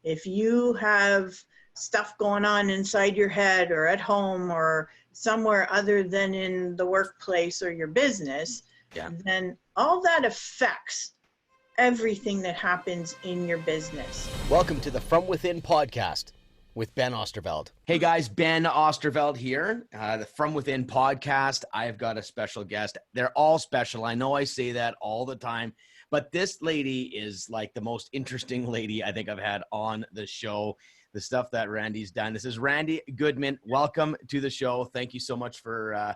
if you have stuff going on inside your head or at home or somewhere other than in the workplace or your business, then all that affects everything that happens in your business. Welcome to the From Within podcast with Ben Osterveld. Hey guys, Ben Osterveld here, the From Within podcast. I've got a special guest. They're all special. I know I say that all the time, but this lady is like the most interesting lady I think I've had on the show. The stuff that Randi's done. This is Randi Goodman. Welcome to the show. Thank you so much for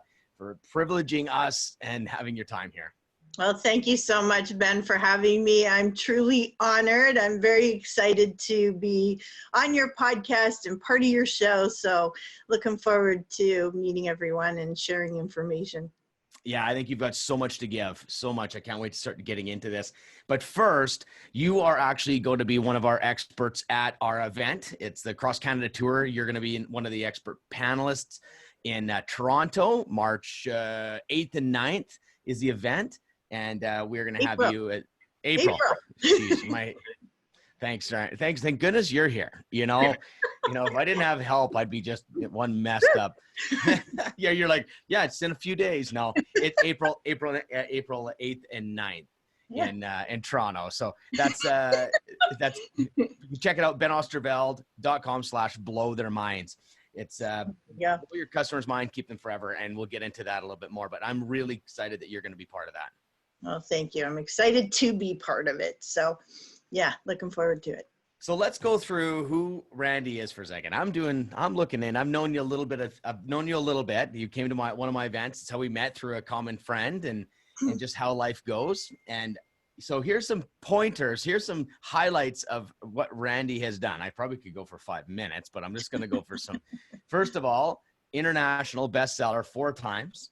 privileging us and having your time here. Well, thank you so much, Ben, for having me. I'm truly honored. I'm very excited to be on your podcast and part of your show. So looking forward to meeting everyone and sharing information. Yeah, I think you've got so much to give, so much. I can't wait to start getting into this. But first, you are actually going to be one of our experts at our event. It's the Cross Canada Tour. You're going to be one of the expert panelists in Toronto, March 8th and 9th is the event. And we're going to have you at April. Jeez, thanks. Thank goodness you're here. You know, if I didn't have help, I'd be just one messed up. Yeah. You're like, yeah, it's in a few days. No, it's April 8th and 9th in Toronto. So that's you can check it out. benosterveld.com/blow their minds. It's blow your customers' mind, keep them forever. And we'll get into that a little bit more, but I'm really excited that you're going to be part of that. Well, thank you. I'm excited to be part of it. So yeah, looking forward to it. So let's go through who Randi is for a second. I'm looking in, I've known you a little bit. You came to one of my events. It's how we met, through a common friend, and just how life goes. And so here's some pointers. Here's some highlights of what Randi has done. I probably could go for 5 minutes, but I'm just going to go for some. First of all, international bestseller 4 times.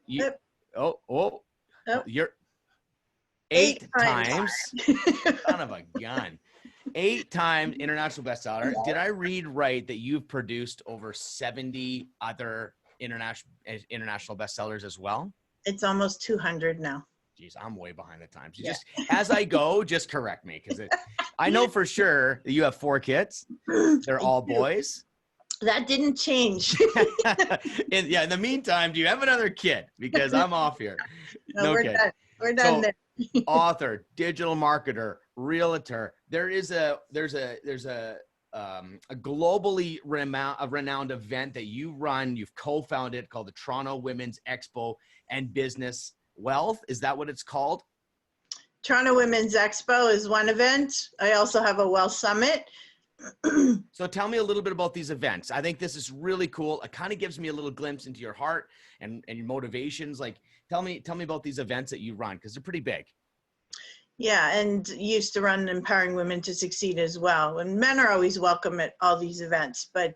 You're 8 times. Son of a gun. 8 times international bestseller. Did I read right that you've produced over 70 other international bestsellers as well? It's almost 200 now. Geez, I'm way behind the times. Just as I go, just correct me, because I know for sure that you have 4 kids. They're all boys. That didn't change. In the meantime, do you have another kid? Because I'm off here. No, we're done. We're done there. Author, digital marketer, realtor. There's a globally renowned event that you run. You've co-founded, called the Toronto Women's Expo and Business Wealth. Is that what it's called? Toronto Women's Expo is one event. I also have a Wealth Summit. So tell me a little bit about these events. I think this is really cool. It kind of gives me a little glimpse into your heart and your motivations. Like, tell me about these events that you run, because they're pretty big. Yeah, and used to run Empowering Women to Succeed as well. And men are always welcome at all these events, but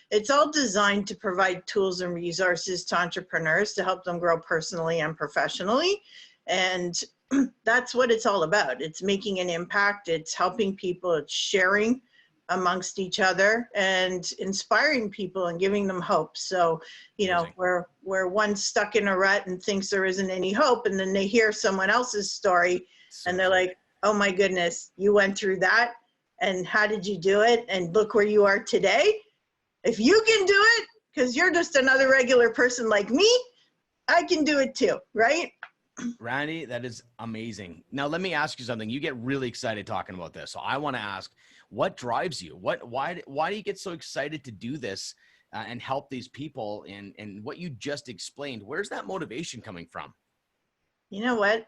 it's all designed to provide tools and resources to entrepreneurs to help them grow personally and professionally. And that's what it's all about. It's making an impact. It's helping people. It's sharing amongst each other and inspiring people and giving them hope. So, where one stuck in a rut and thinks there isn't any hope, and then they hear someone else's story and they're like, oh my goodness, you went through that, and how did you do it? And look where you are today. If you can do it, because you're just another regular person like me, I can do it too, right? Randi, that is amazing. Now, let me ask you something. You get really excited talking about this. So I want to ask, what drives you? Why do you get so excited to do this and help these people? And what you just explained, where's that motivation coming from? You know what?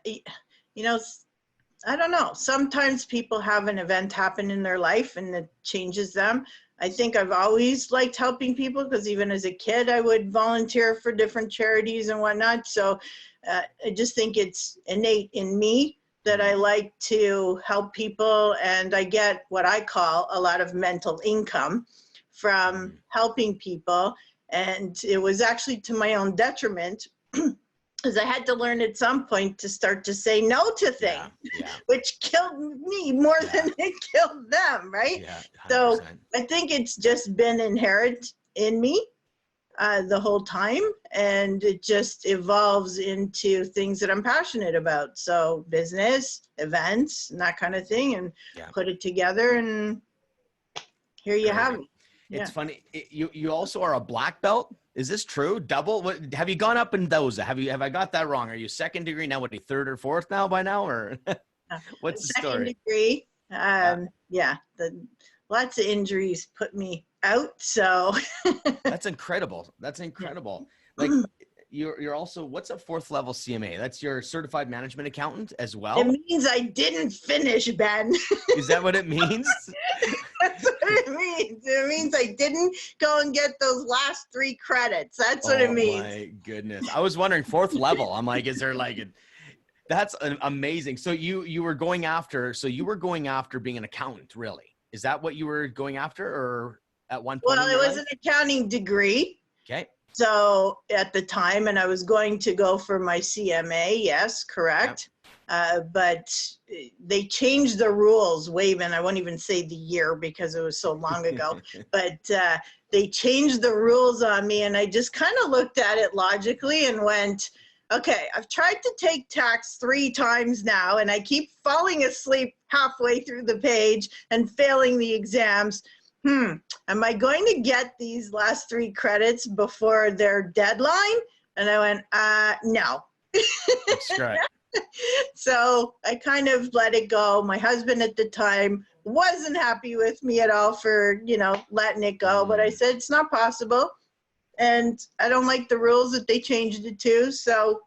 I don't know. Sometimes people have an event happen in their life and it changes them. I think I've always liked helping people, because even as a kid, I would volunteer for different charities and whatnot. So I just think it's innate in me that I like to help people, and I get what I call a lot of mental income from helping people. And it was actually to my own detriment, because I had to learn at some point to start to say no to things, which killed me more than it killed them, right? So I think it's just been inherent in me. the whole time, and it just evolves into things that I'm passionate about. So business, events, and that kind of thing, and Yeah. put it together, and here you have it. It's Yeah. funny. You also are a black belt. Is this true? Double? What, have you gone up in those? Have I got that wrong? Are you second degree now? What are you, third or fourth now by now, or what's the Second story? degree. Yeah. Yeah, lots of injuries put me out. So That's incredible. That's incredible. Like you're also, what's a fourth level CMA? That's your certified management accountant as it well. means I didn't finish, Ben. Is that what it means? That's what it means. It means I didn't go and get those last 3 credits. That's what it Oh means. my goodness. I was wondering fourth level. I'm like, is there like a, that's amazing. So you were going after, being an accountant, really? Is that what you were going after, or at one point Well, in it your was life? an accounting degree. Okay. So at the time, and I was going to go for my CMA. Yes, correct. But they changed the rules way back. I won't even say the year because it was so long ago. But they changed the rules on me, and I just kind of looked at it logically and went, okay, I've tried to take tax 3 times now, and I keep falling asleep halfway through the page and failing the exams. Am I going to get these last 3 credits before their deadline? And I went, no. Screw it. So I kind of let it go. My husband at the time wasn't happy with me at all for, letting it go. But I said, it's not possible. And I don't like the rules that they changed it to. So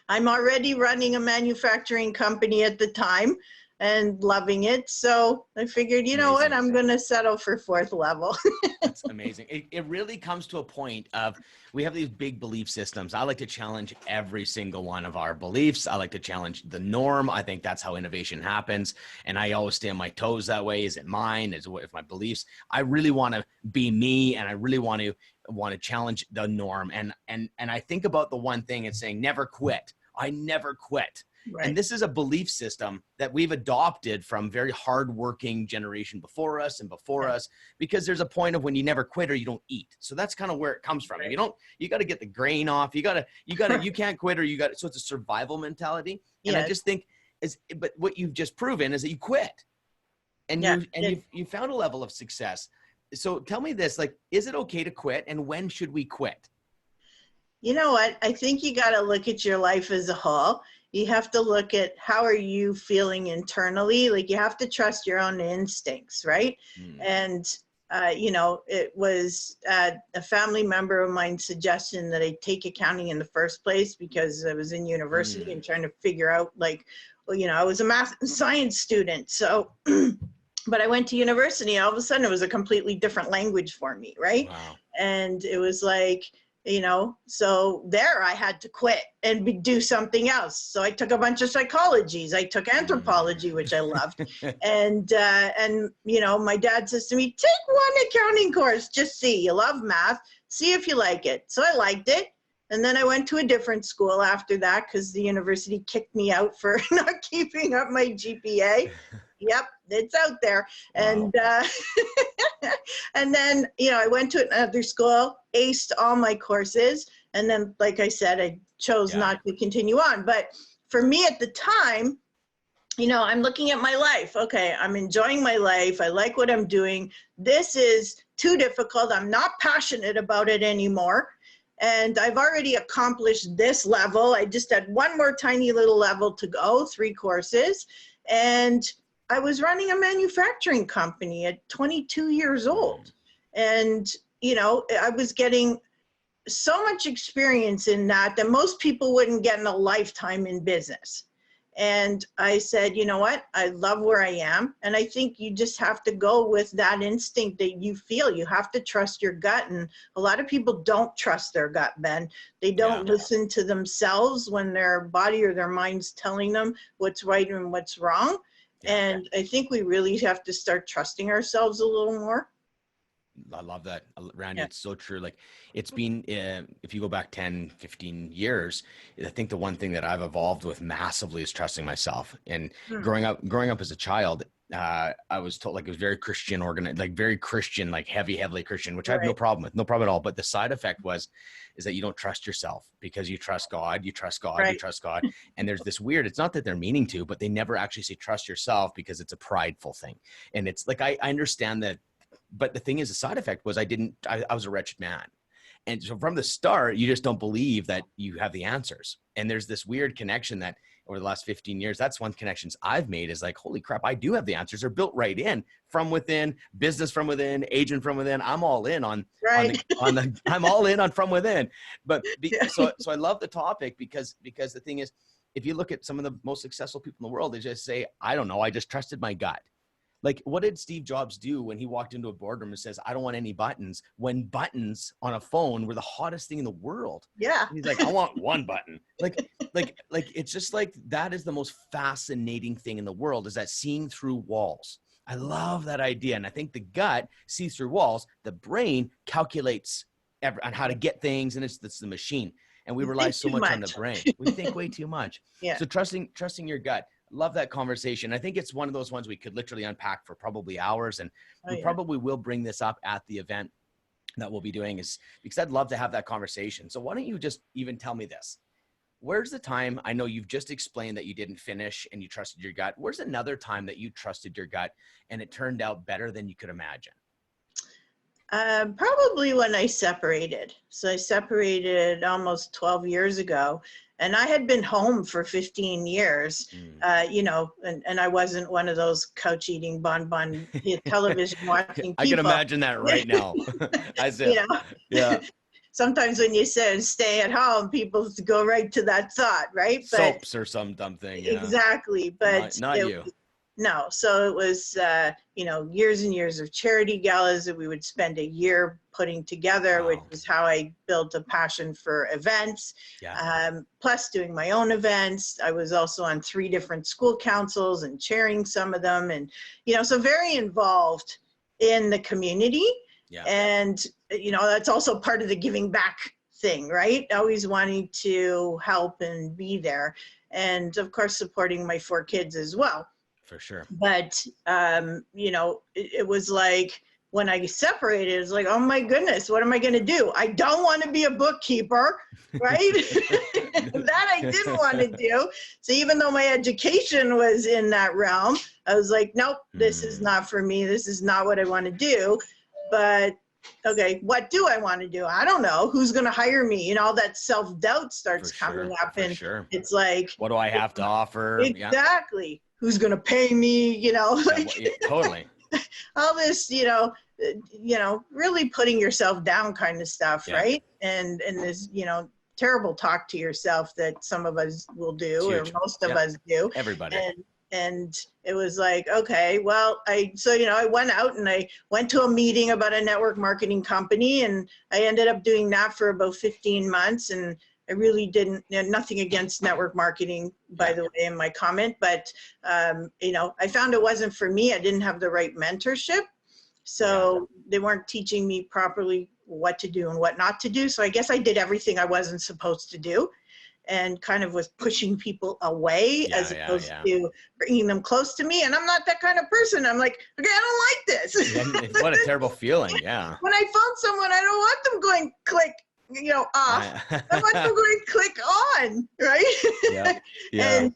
I'm already running a manufacturing company at the time and loving it. So I figured, you know what, I'm going to settle for 4th level. That's amazing. It really comes to a point of, we have these big belief systems. I like to challenge every single one of our beliefs. I like to challenge the norm. I think that's how innovation happens. And I always stay on my toes that way. Is it mine? Is it my beliefs? I really want to be me, and I really want to challenge the norm. And I think about the one thing, it's saying never quit. I never quit. Right. And this is a belief system that we've adopted from very hardworking generation before us and before us, because there's a point of when you never quit or you don't eat. So that's kind of where it comes from. Right. If you got to get the grain off. You can't quit, or so it's a survival mentality. And I just think but what you've just proven is that you quit, and you found a level of success. So tell me this, like, is it okay to quit, and when should we quit? You know what? I think you got to look at your life as a whole. You have to look at how are you feeling internally. Like, you have to trust your own instincts, right? And, it was a family member of mine's suggestion that I take accounting in the first place because I was in university and trying to figure out, like, I was a math and science student. So, but I went to university, all of a sudden it was a completely different language for me, right? Wow. And it was like, so there I had to quit and do something else. So I took a bunch of psychologies. I took anthropology, which I loved. And my dad says to me, take one accounting course, just see, you love math, see if you like it. So I liked it. And then I went to a different school after that because the university kicked me out for not keeping up my GPA. Yep, it's out there. Wow. And then, I went to another school, aced all my courses. And then, like I said, I chose not to continue on. But for me at the time, I'm looking at my life. Okay, I'm enjoying my life. I like what I'm doing. This is too difficult. I'm not passionate about it anymore. And I've already accomplished this level. I just had one more tiny little level to go, 3 courses. And I was running a manufacturing company at 22 years old. And, I was getting so much experience in that most people wouldn't get in a lifetime in business. And I said, you know what? I love where I am. And I think you just have to go with that instinct that you feel. You have to trust your gut. And a lot of people don't trust their gut, Ben. They don't listen to themselves when their body or their mind's telling them what's right and what's wrong. And I think we really have to start trusting ourselves a little more. I love that, Randy. It's so true. Like, it's been, if you go back 10, 15 years, I think the one thing that I've evolved with massively is trusting myself. And growing up as a child, I was told, like, it was very Christian organized, like very Christian, like heavily Christian, which I have no Right. problem with, no problem at all. But the side effect is that you don't trust yourself because you trust God, you trust God, you Right. trust God. And there's this weird, it's not that they're meaning to, but they never actually say trust yourself because it's a prideful thing. And it's like, I understand that. But the thing is, the side effect was I was a wretched man. And so from the start, you just don't believe that you have the answers. And there's this weird connection that over the last 15 years, that's one connections I've made is like, holy crap, I do have the answers. They're built right in from within, business from within, agent from within. I'm all in Right. I'm all in on from within. But Yeah. so I love the topic because the thing is, if you look at some of the most successful people in the world, they just say, I don't know, I just trusted my gut. Like, what did Steve Jobs do when he walked into a boardroom and says, I don't want any buttons, when buttons on a phone were the hottest thing in the world? Yeah. And he's like, I want one button. Like, it's just like, that is the most fascinating thing in the world, is that seeing through walls. I love that idea. And I think the gut sees through walls. The brain calculates on how to get things. And it's the machine. And we You rely think so too much on the much. brain. We think way too much. Yeah. So trusting your gut. Love that conversation. I think it's one of those ones we could literally unpack for probably hours, and Oh, we yeah. probably will bring this up at the event that we'll be doing, is because I'd love to have that conversation. So why don't you just even tell me this? Where's the time, I know you've just explained that you didn't finish and you trusted your gut. Where's another time that you trusted your gut and it turned out better than you could imagine? Probably when I separated. So I separated almost 12 years ago, and I had been home for 15 years, you know, and I wasn't one of those couch eating, bonbon, television watching I can people. imagine that right now. I said, You know, yeah, sometimes when you said stay at home, people go right to that thought, right? But soaps or some dumb thing. Yeah, exactly. But not you. no, so it was, you know, years and years of charity galas that we would spend a year putting together, Wow. which is how I built a passion for events. Yeah. Plus doing my own events. I was also on 3 different school councils and chairing some of them. And, you know, so very involved in the community. Yeah. And, you know, that's also part of the giving back thing, right? Always wanting to help and be there. And of course, supporting my 4 kids as well. For sure. But, you know, it was like, when I separated, it's like, oh my goodness, what am I going to do? I don't want to be a bookkeeper, right? That I didn't want to do. So even though my education was in that realm, I was like, nope, this is not for me. This is not what I want to do. But okay, what do I want to do? I don't know. Who's going to hire me? You know, all that self-doubt starts coming up. And it's like, what do I have to offer? Exactly. Yeah. Who's going to pay me? You know, like, totally. All this, you know, really putting yourself down kind of stuff, right? And this, you know, terrible talk to yourself that some of us will do, or most of us do. Everybody. And it was like, okay, well, so, you know, I went out and I went to a meeting about a network marketing company, and I ended up doing that for about 15 months. And I really didn't, you know, nothing against network marketing, by the way, in my comment, but, you know, I found it wasn't for me. I didn't have the right mentorship. So they weren't teaching me properly what to do and what not to do. So I guess I did everything I wasn't supposed to do, and kind of was pushing people away as opposed to bringing them close to me. And I'm not that kind of person. I'm like, okay, I don't like this. What a terrible feeling. Yeah. When I found someone, I don't want them going click, you know, off. I want them going click on, right? And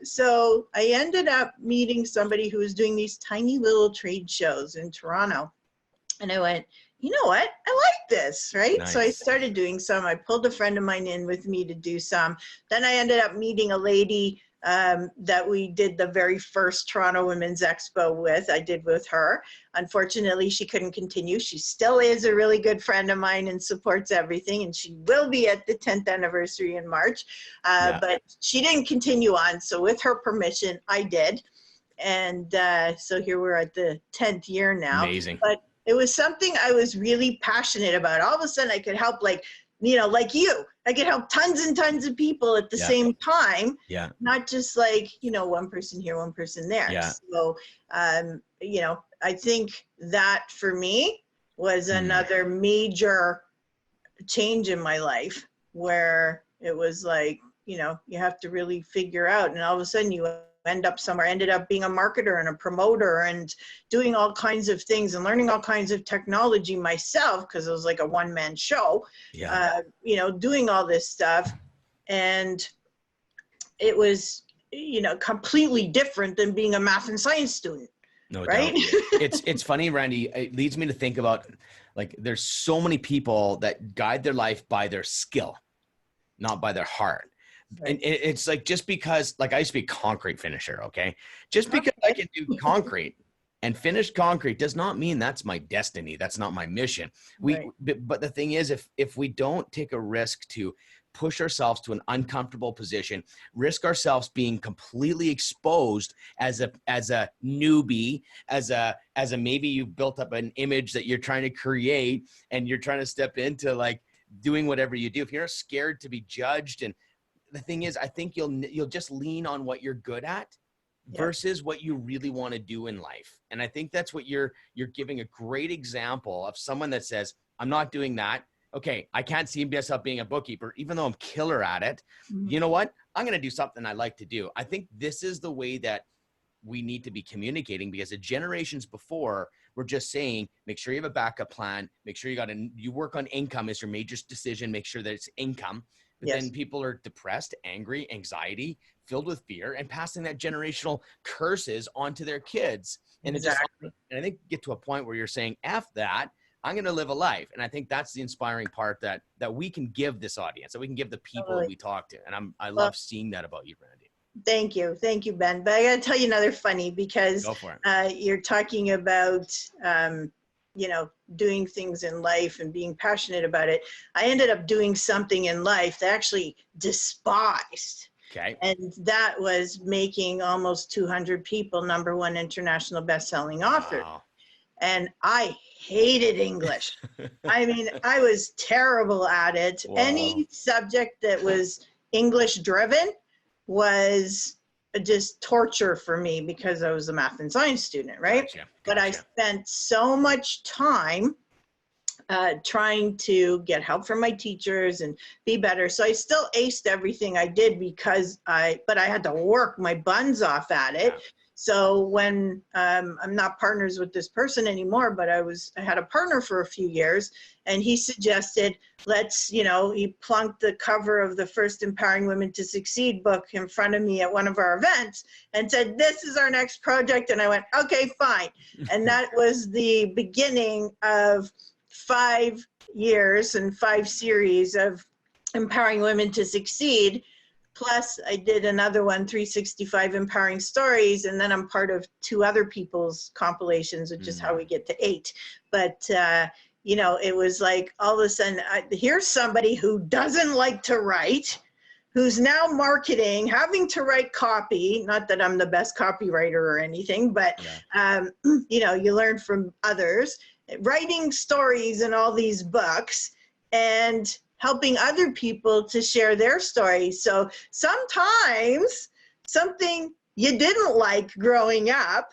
so I ended up meeting somebody who was doing these tiny little trade shows in Toronto. And I went, you know what? I like this, right? Nice. So I started doing some. I pulled a friend of mine in with me to do some. Then I ended up meeting a lady that we did the very first Toronto Women's Expo with. I did with her. Unfortunately, she couldn't continue. She still is a really good friend of mine and supports everything. And she will be at the 10th anniversary in March. But she didn't continue on. So with her permission, I did. And so here we're at the 10th year now. Amazing. But it was something I was really passionate about. All of a sudden I could help, like, you know, like you, I could help tons and tons of people at the same time. Not just like, you know, one person here, one person there. So, you know, I think that for me was another major change in my life, where it was like, you know, you have to really figure out, and all of a sudden you end up somewhere. I ended up being a marketer and a promoter and doing all kinds of things and learning all kinds of technology myself, because it was like a one-man show, you know, doing all this stuff. And it was, you know, completely different than being a math and science student. No right? doubt. It's funny, Randy. It leads me to think about, like, there's so many people that guide their life by their skill, not by their heart. Right. And it's like, just because, like, I used to be a concrete finisher, okay? Just because I can do concrete and finish concrete does not mean that's my destiny. That's not my mission. But the thing is, if we don't take a risk to push ourselves to an uncomfortable position, risk ourselves being completely exposed as a newbie, as a maybe you've built up an image that you're trying to create and you're trying to step into, like, doing whatever you do. If you're scared to be judged, and the thing is, I think you'll just lean on what you're good at versus what you really want to do in life. And I think that's what you're giving a great example of someone that says, I'm not doing that. Okay, I can't see myself being a bookkeeper, even though I'm killer at it. You know what? I'm going to do something I like to do. I think this is the way that we need to be communicating, because the generations before were just saying, make sure you have a backup plan. Make sure you work on income as your major decision. Make sure that it's income. But then people are depressed, angry, anxiety, filled with fear, and passing that generational curses onto their kids. And and I think get to a point where you're saying, F that, I'm going to live a life. And I think that's the inspiring part that we can give this audience, that we can give the people we talk to. And I love seeing that about you, Randy. Thank you. Thank you, Ben. But I got to tell you another funny, because you're talking about, you know, doing things in life and being passionate about it. I ended up doing something in life that I actually despised. Okay. And that was making almost 200 people #1 international best-selling author. Wow. And I hated English. I mean, I was terrible at it. Whoa. Any subject that was English driven was just torture for me, because I was a math and science student, right? Gotcha. But I spent so much time trying to get help from my teachers and be better. So I still aced everything I did, but I had to work my buns off at it. Yeah. So when I'm not partners with this person anymore, but I had a partner for a few years, and he suggested, he plunked the cover of the first Empowering Women to Succeed book in front of me at one of our events and said, this is our next project. And I went, okay, fine. And that was the beginning of 5 years and 5 series of Empowering Women to Succeed. Plus, I did another one, 365 Empowering Stories, and then I'm part of 2 other people's compilations, which is how we get to 8. But, you know, it was like all of a sudden, here's somebody who doesn't like to write, who's now marketing, having to write copy. Not that I'm the best copywriter or anything, but, you know, you learn from others, writing stories in all these books, and helping other people to share their stories. So sometimes something you didn't like growing up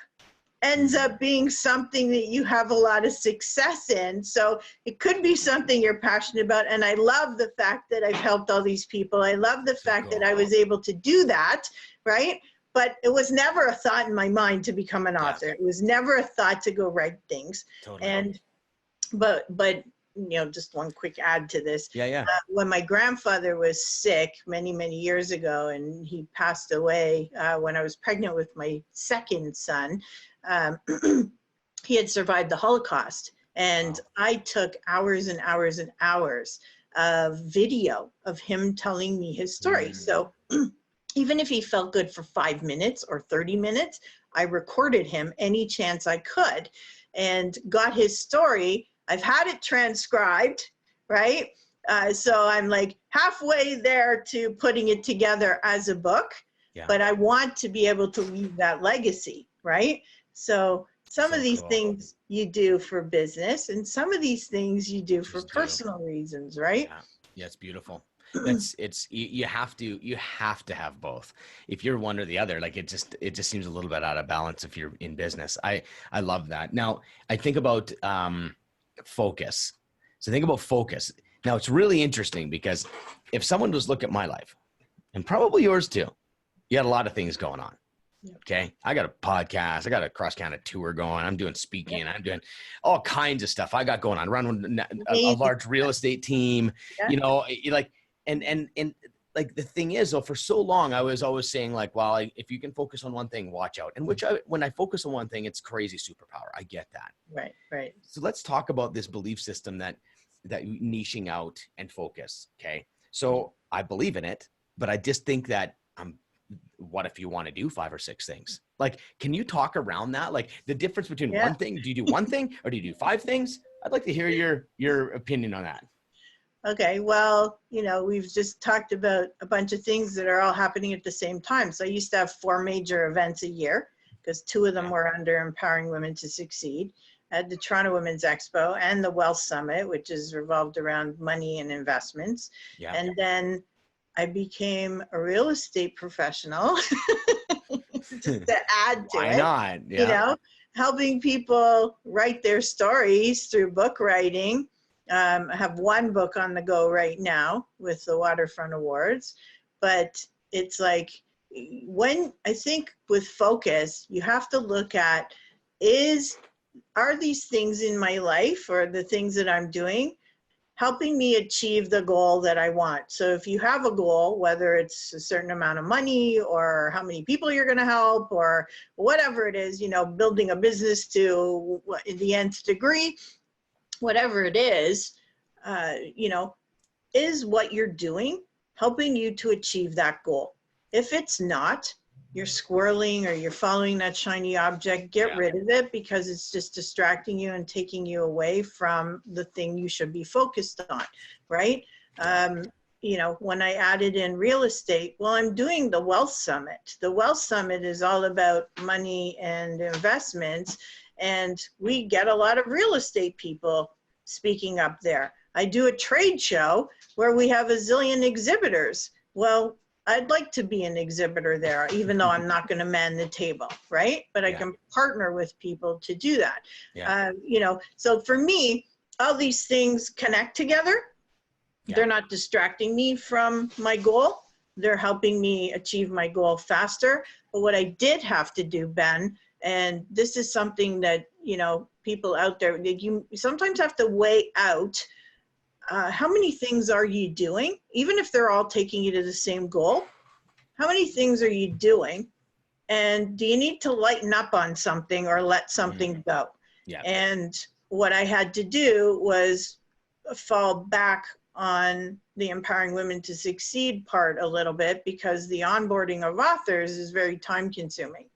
ends up being something that you have a lot of success in. So it could be something you're passionate about. And I love the fact that I've helped all these people. I love the fact that I was able to do that, right? But it was never a thought in my mind to become an author. It was never a thought to go write things. Totally. And, but you know, just one quick add to this. When my grandfather was sick many, many years ago, and he passed away when I was pregnant with my second son, he had survived the Holocaust. And I took hours and hours and hours of video of him telling me his story. So even if he felt good for 5 minutes or 30 minutes, I recorded him any chance I could and got his story. I've had it transcribed, right? So I'm like halfway there to putting it together as a book, but I want to be able to leave that legacy, right? So some of these things you do for business, and some of these things you do for personal reasons, right? Yeah, it's beautiful. You have to have both. If you're one or the other, like it just seems a little bit out of balance if you're in business. I love that. Now I think about focus. So think about focus. Now it's really interesting, because if someone was look at my life, and probably yours too, you had a lot of things going on. Yep. Okay. I got a podcast. I got a cross Canada tour going. I'm doing speaking. I'm doing all kinds of stuff I got going on. Run a large real estate team, Yeah. you know, like, and like the thing is though, for so long, I was always saying like, well, if you can focus on one thing, watch out. And when I focus on one thing, it's crazy superpower. I get that. Right. Right. So let's talk about this belief system that niching out and focus. Okay. So I believe in it, but I just think that what if you want to do 5 or 6 things? Like, can you talk around that? Like the difference between one thing, do you do one thing or do you do 5 things? I'd like to hear your opinion on that. Okay, well, you know, we've just talked about a bunch of things that are all happening at the same time. So I used to have 4 major events a year because 2 of them were under Empowering Women to Succeed. I had the Toronto Women's Expo and the Wealth Summit, which is revolved around money and investments. Yeah. And then I became a real estate professional to add to Why it. not? Yeah. You know, helping people write their stories through book writing. I have 1 book on the go right now with the Waterfront Awards, but it's like when I think with focus, you have to look at are these things in my life or the things that I'm doing helping me achieve the goal that I want. So if you have a goal, whether it's a certain amount of money or how many people you're going to help or whatever it is, you know, building a business to the nth degree, whatever it is, you know, is what you're doing helping you to achieve that goal? If it's not, you're squirreling or you're following that shiny object, get rid of it because it's just distracting you and taking you away from the thing you should be focused on, right? You know, when I added in real estate, well, I'm doing the Wealth Summit. The Wealth Summit is all about money and investments, and we get a lot of real estate people speaking up there. I do a trade show where we have a zillion exhibitors. Well, I'd like to be an exhibitor there, even though I'm not going to man the table, right? But I can partner with people to do that. You know, so for me, all these things connect together. They're not distracting me from my goal. They're helping me achieve my goal faster. But what I did have to do, Ben, and this is something that, you know, people out there, you sometimes have to weigh out how many things are you doing? Even if they're all taking you to the same goal, how many things are you doing? And do you need to lighten up on something or let something go? And what I had to do was fall back on the Empowering Women to Succeed part a little bit because the onboarding of authors is very time consuming.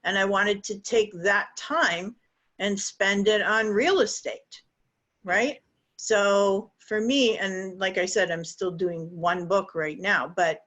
And I wanted to take that time and spend it on real estate, right? So for me, and like I said, I'm still doing 1 book right now, but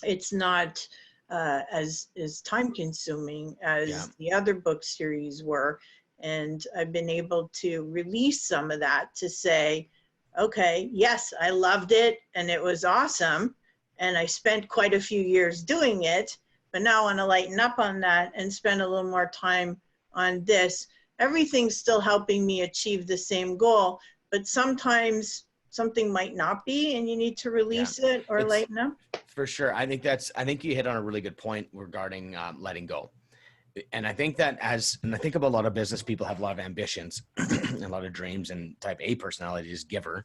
it's not as time consuming as the other book series were. And I've been able to release some of that to say, okay, yes, I loved it and it was awesome. And I spent quite a few years doing it, but now I want to lighten up on that and spend a little more time on this. Everything's still helping me achieve the same goal, but sometimes something might not be and you need to release it or lighten up. For sure. I think you hit on a really good point regarding letting go. And I think that and I think about a lot of business people have a lot of ambitions and a lot of dreams, and type A personality is giver.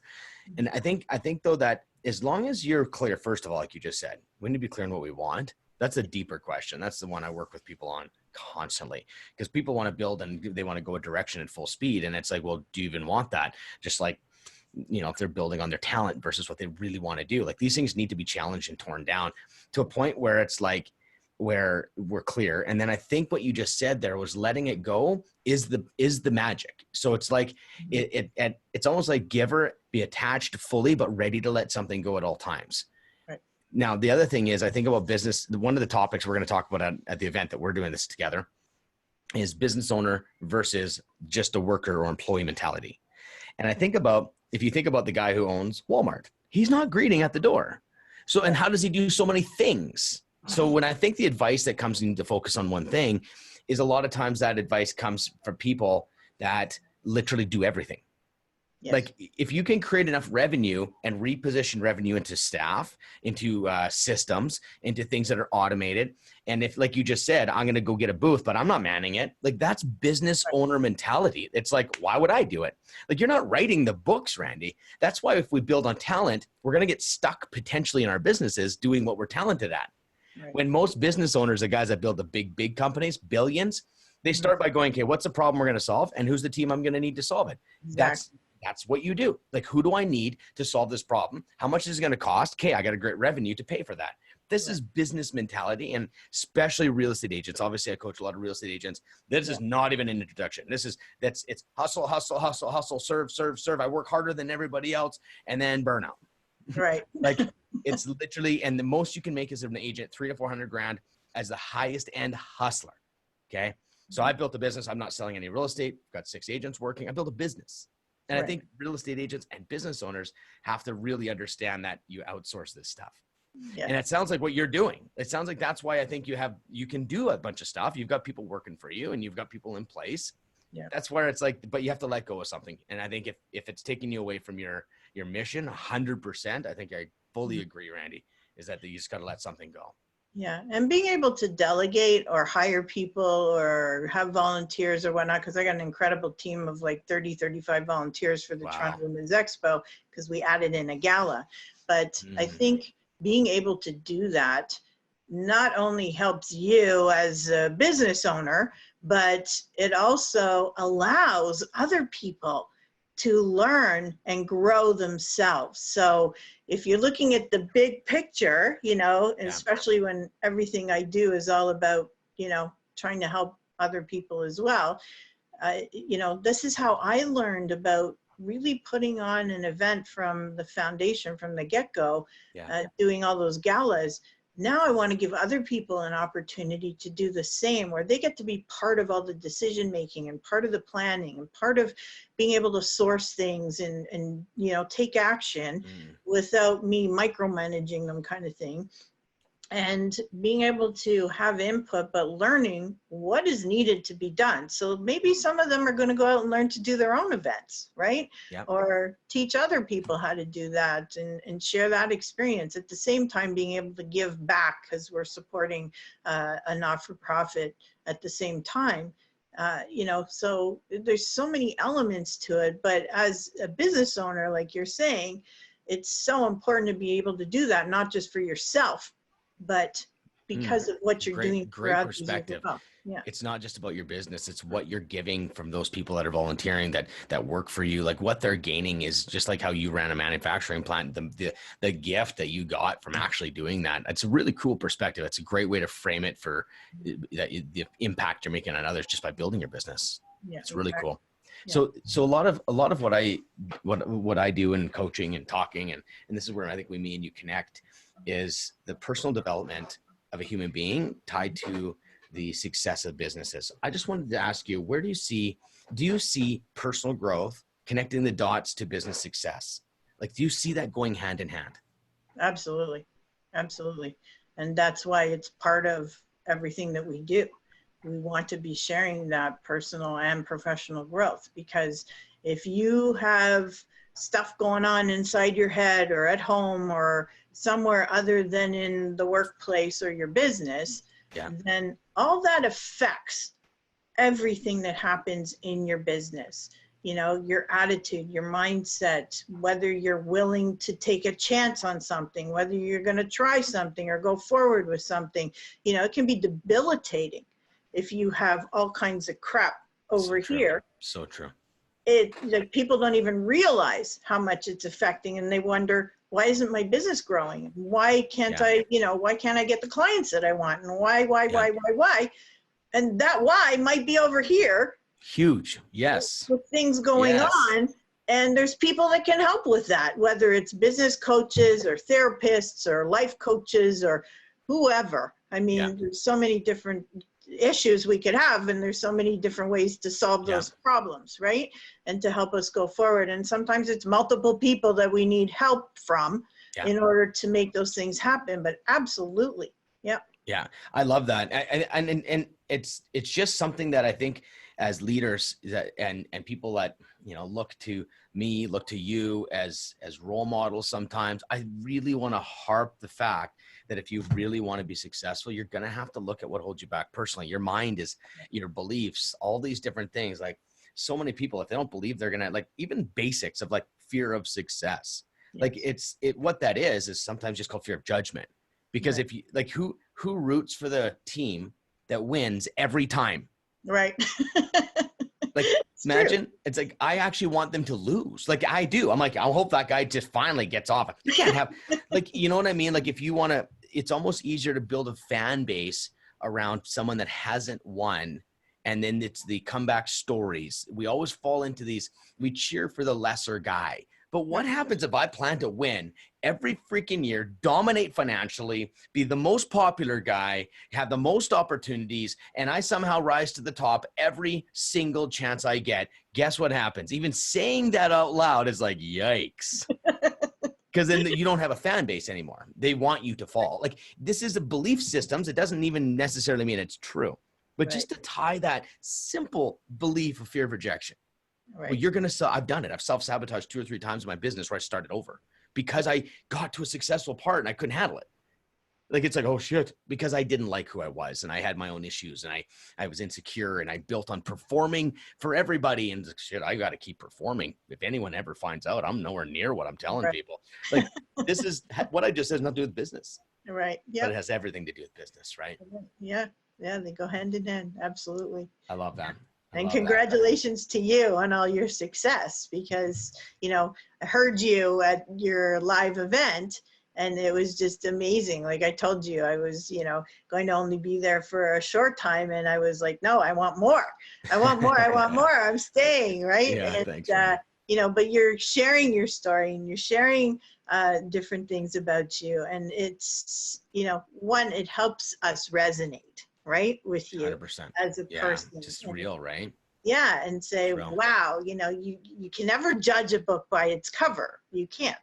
And I think though that as long as you're clear, first of all, like you just said, we need to be clear on what we want. That's a deeper question. That's the one I work with people on constantly, because people want to build and they want to go a direction at full speed. And it's like, well, do you even want that? Just like, you know, if they're building on their talent versus what they really want to do, like these things need to be challenged and torn down to a point where it's like, where we're clear. And then I think what you just said there was letting it go is the magic. So it's like, it's almost like giver, be attached fully, but ready to let something go at all times. Right. Now, the other thing is, I think about business. One of the topics we're going to talk about at the event that we're doing this together is business owner versus just a worker or employee mentality. And I think about, if you think about the guy who owns Walmart, he's not greeting at the door. So, and how does he do so many things? So when I think the advice that comes in to focus on one thing is, a lot of times that advice comes from people that literally do everything. Yes. Like if you can create enough revenue and reposition revenue into staff, into systems, into things that are automated. And if, like you just said, I'm going to go get a booth, but I'm not manning it. Like that's business owner mentality. It's like, why would I do it? Like you're not writing the books, Randy. That's why if we build on talent, we're going to get stuck potentially in our businesses doing what we're talented at. Right. When most business owners, the guys that build the big companies, billions, they start by going, okay, what's the problem we're going to solve? And who's the team I'm going to need to solve it? Exactly. That's what you do. Like, who do I need to solve this problem? How much is it going to cost? Okay, I got a great revenue to pay for that. This is business mentality, and especially real estate agents. Obviously, I coach a lot of real estate agents. This is not even an introduction. It's hustle, hustle, hustle, hustle, serve, serve, serve. I work harder than everybody else, and then burnout. Right. Like it's literally, and the most you can make as an agent, 300 to 400 grand as the highest end hustler. Okay. So I built a business. I'm not selling any real estate. I've got 6 agents working. I built a business. And I think real estate agents and business owners have to really understand that you outsource this stuff. Yeah. And it sounds like what you're doing. It sounds like that's why I think you can do a bunch of stuff. You've got people working for you and you've got people in place. Yeah. That's where it's like, but you have to let go of something. And I think if it's taking you away from your mission, 100%, I think I fully agree, Randy, is that you just got to let something go. Yeah. And being able to delegate or hire people or have volunteers or whatnot, because I got an incredible team of like 30, 35 volunteers for the Toronto Women's Expo, because we added in a gala. But I think being able to do that not only helps you as a business owner, but it also allows other people to learn and grow themselves. So if you're looking at the big picture, you know, and especially when everything I do is all about, you know, trying to help other people as well, you know, this is how I learned about really putting on an event from the foundation, from the get-go, doing all those galas. Now I want to give other people an opportunity to do the same, where they get to be part of all the decision making and part of the planning and part of being able to source things and you know, take action without me micromanaging them, kind of thing. And being able to have input, but learning what is needed to be done. So maybe some of them are going to go out and learn to do their own events, right? Or teach other people how to do that and share that experience. At the same time, being able to give back, because we're supporting a not-for-profit at the same time. You know, so there's so many elements to it. But as a business owner, like you're saying, it's so important to be able to do that, not just for yourself, but because of what you're doing. Great perspective. Yeah. It's not just about your business. It's what you're giving from those people that are volunteering, that work for you. Like what they're gaining is just like how you ran a manufacturing plant, the gift that you got from actually doing that. It's a really cool perspective. It's a great way to frame it for the impact you're making on others just by building your business. Yeah, it's really cool. Yeah. So a lot of what I do in coaching and talking, and this is where I think me and you connect, is the personal development of a human being tied to the success of businesses. I just wanted to ask you, do you see personal growth connecting the dots to business success? Like, do you see that going hand in hand? Absolutely. Absolutely. And that's why it's part of everything that we do. We want to be sharing that personal and professional growth, because if you have stuff going on inside your head or at home or somewhere other than in the workplace or your business, then all that affects everything that happens in your business. You know, your attitude, your mindset, whether you're willing to take a chance on something, whether you're going to try something or go forward with something. You know, it can be debilitating if you have all kinds of crap over here. So true. Like, people don't even realize how much it's affecting, and they wonder, why isn't my business growing? Why can't I, you know, why can't I get the clients that I want? And why? And that why might be over here. Huge. Yes. With things going on. And there's people that can help with that, whether it's business coaches or therapists or life coaches or whoever. I mean, there's so many different issues we could have, and there's so many different ways to solve those problems, right? And to help us go forward. And sometimes it's multiple people that we need help from in order to make those things happen. But absolutely. Yeah. I love that. And it's just something that I think as leaders and people that, look to me, look to you as role models sometimes, I really want to harp the fact that if you really want to be successful, you're going to have to look at what holds you back personally. Your mind is your beliefs, all these different things. Like so many people, if they don't believe, they're going to, like, even basics of like fear of success. Yes. Like what that is sometimes just called fear of judgment. Because right. If you like, who roots for the team that wins every time? Right. Like, imagine true. It's like, I actually want them to lose. Like I do. I'm like, I'll hope that guy just finally gets off. You can't have like, you know what I mean? Like if you want to, it's almost easier to build a fan base around someone that hasn't won. And then it's the comeback stories. We always fall into these, we cheer for the lesser guy. But what happens if I plan to win every freaking year, dominate financially, be the most popular guy, have the most opportunities, and I somehow rise to the top every single chance I get? Guess what happens? Even saying that out loud is like, yikes. Because then you don't have a fan base anymore. They want you to fall. Like, this is a belief systems. It doesn't even necessarily mean it's true. But right. Just to tie that simple belief of fear of rejection. Right. Well, you're going to, I've done it. I've self-sabotaged 2 or 3 times in my business where I started over because I got to a successful part and I couldn't handle it. Like, it's like, oh shit, because I didn't like who I was and I had my own issues and I was insecure and I built on performing for everybody. And shit, I got to keep performing. If anyone ever finds out, I'm nowhere near what I'm telling right. people. Like, this is what I just said has nothing to do with business. Right. Yeah. But it has everything to do with business, right? Yeah. Yeah. They go hand in hand. Absolutely. I love that. And congratulations to you on all your success, because, I heard you at your live event and it was just amazing. Like I told you, I was, going to only be there for a short time. And I was like, no, I want more. I want more. I want more. I'm staying. Right. Yeah, and, thanks, but you're sharing your story and you're sharing different things about you. And it's, one, it helps us resonate, right, with you 100%. as a person. Just real, right? Yeah, and say, wow, you can never judge a book by its cover. You can't,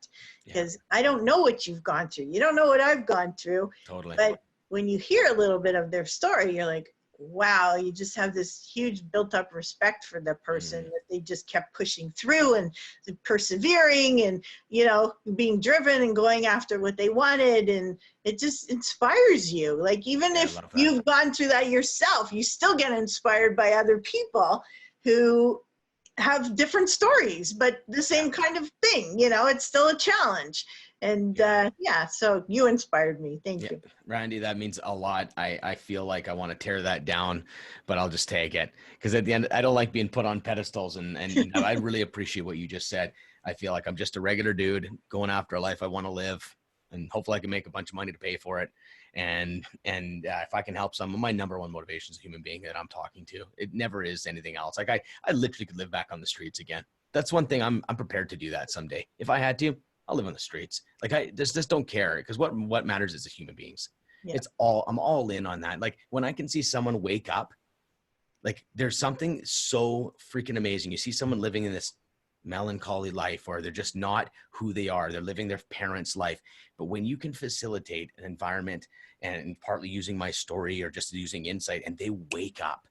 because I don't know what you've gone through. You don't know what I've gone through. Totally. But when you hear a little bit of their story, you're like, wow, you just have this huge built up respect for the person that they just kept pushing through and persevering and, being driven and going after what they wanted. And it just inspires you. Like, even if you've gone through that yourself, you still get inspired by other people who have different stories, but the same kind of thing, it's still a challenge. And so you inspired me. Thank you. Randy, that means a lot. I feel like I want to tear that down, but I'll just take it, because at the end, I don't like being put on pedestals, and I really appreciate what you just said. I feel like I'm just a regular dude going after a life I want to live, and hopefully I can make a bunch of money to pay for it. And if I can help someone, my number one motivation is a human being that I'm talking to. It never is anything else. Like I literally could live back on the streets again. That's one thing I'm prepared to do that someday. If I had to, I'll live on the streets. Like I just don't care, because what matters is the human beings. Yeah. I'm all in on that. Like when I can see someone wake up, like there's something so freaking amazing. You see someone living in this melancholy life, or they're just not who they are. They're living their parents' life. But when you can facilitate an environment, and partly using my story or just using insight, and they wake up,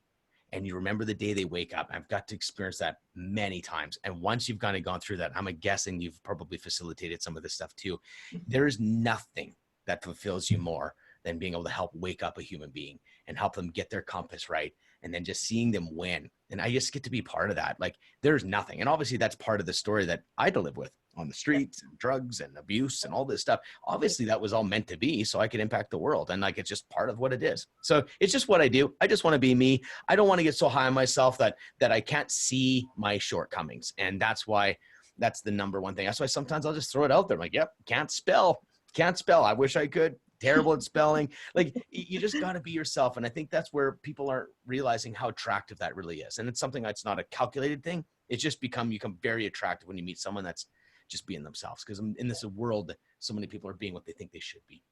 and you remember the day they wake up. I've got to experience that many times. And once you've kind of gone through that, I'm guessing you've probably facilitated some of this stuff too. There is nothing that fulfills you more than being able to help wake up a human being and help them get their compass right. And then just seeing them win. And I just get to be part of that. Like there's nothing. And obviously that's part of the story that I had to live with on the streets, and drugs and abuse and all this stuff. Obviously that was all meant to be so I could impact the world. And like, it's just part of what it is. So it's just what I do. I just want to be me. I don't want to get so high on myself that I can't see my shortcomings. And that's why that's the number one thing. That's why sometimes I'll just throw it out there. I'm like, yep, can't spell. I wish I could. Terrible at spelling. Like you just got to be yourself. And I think that's where people aren't realizing how attractive that really is. And it's something that's not a calculated thing. It's just you become very attractive when you meet someone that's just being themselves. Because in this world, so many people are being what they think they should be.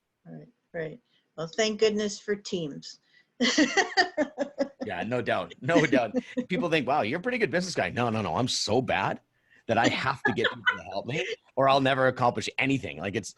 Right. Well, thank goodness for teams. Yeah, no doubt. People think, wow, you're a pretty good business guy. No. I'm so bad that I have to get people to help me, or I'll never accomplish anything. Like it's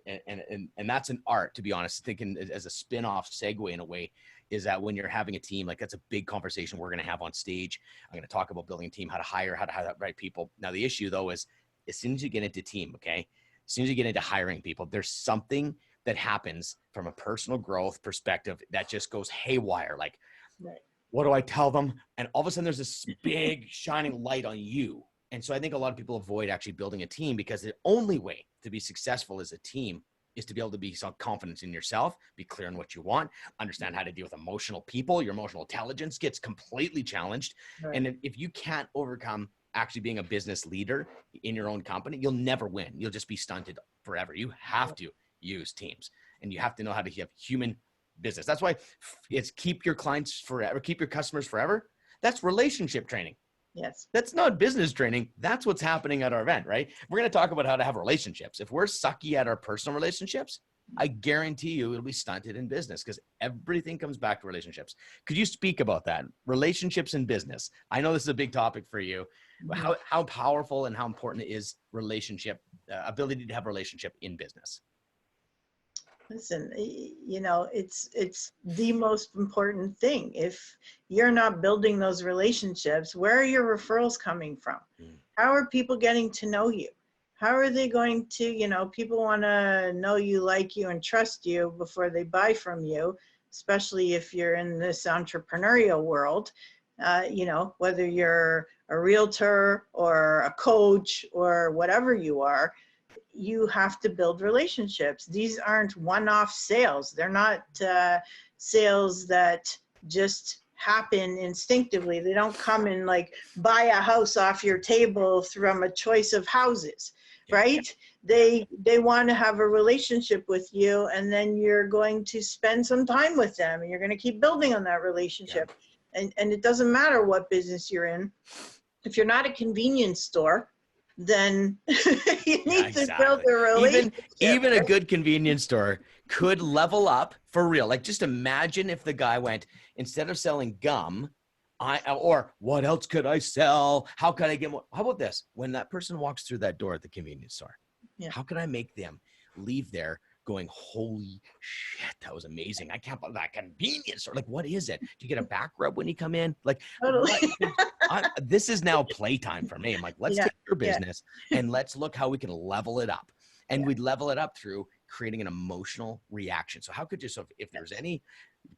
and that's an art, to be honest. Thinking as a spin-off segue in a way, is that when you're having a team, like that's a big conversation we're going to have on stage. I'm going to talk about building a team, how to hire the right people. Now, the issue though is as soon as you get into team, okay, as soon as you get into hiring people, there's something that happens from a personal growth perspective that just goes haywire. Like, Right. what do I tell them? And all of a sudden there's this big shining light on you. And so I think a lot of people avoid actually building a team because the only way to be successful as a team is to be able to be some confidence in yourself, be clear on what you want, understand how to deal with emotional people. Your emotional intelligence gets completely challenged. Right. And if you can't overcome actually being a business leader in your own company, you'll never win. You'll just be stunted forever. You have to use teams and you have to know how to have human business. That's why it's keep your clients forever, keep your customers forever. That's relationship training. Yes. That's not business training. That's what's happening at our event, right? We're going to talk about how to have relationships. If we're sucky at our personal relationships, I guarantee you it'll be stunted in business because everything comes back to relationships. Could you speak about that? Relationships in business. I know this is a big topic for you. How powerful and how important is relationship, ability to have a relationship in business? Listen, you know, it's the most important thing. If you're not building those relationships, where are your referrals coming from? How are people getting to know you? How are they going to, you know, people want to know you, like you, and trust you before they buy from you, especially if you're in this entrepreneurial world. You know, whether you're a realtor or a coach or whatever you are, you have to build relationships. These aren't one-off sales. They're not sales that just happen instinctively. They don't come and like buy a house off your table from a choice of houses, right? They want to have a relationship with you, and then you're going to spend some time with them and you're going to keep building on that relationship. And it doesn't matter what business you're in. If you're not a convenience store, then you need to build a relationship. Even a good convenience store could level up for real. Like just imagine if the guy went, instead of selling gum, or what else could I sell? How can I get more? How about this? When that person walks through that door at the convenience store, how can I make them leave there going, holy shit, that was amazing. I can't believe that convenience store. Like, what is it? Do you get a back rub when you come in? Like, Totally. this is now playtime for me. I'm like, let's take your business and let's look how we can level it up. And we'd level it up through creating an emotional reaction. So how could you, so if there's any,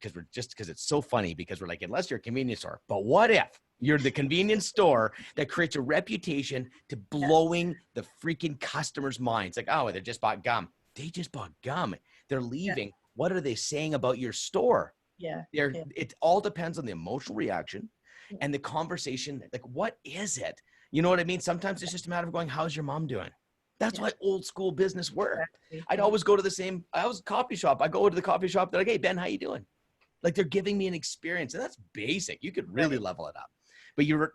because it's so funny because we're like, unless you're a convenience store, but what if you're the convenience store that creates a reputation to blowing the freaking customers' minds? Like, oh, they just bought gum. They just bought gum. They're leaving. What are they saying about your store? It all depends on the emotional reaction and the conversation. Like, what is it? You know what I mean? Sometimes it's just a matter of going, how's your mom doing? That's why old school business worked. I'd always go to I was a coffee shop. I go to the coffee shop. They're like, hey, Ben, how you doing? Like, they're giving me an experience, and that's basic. You could really level it up.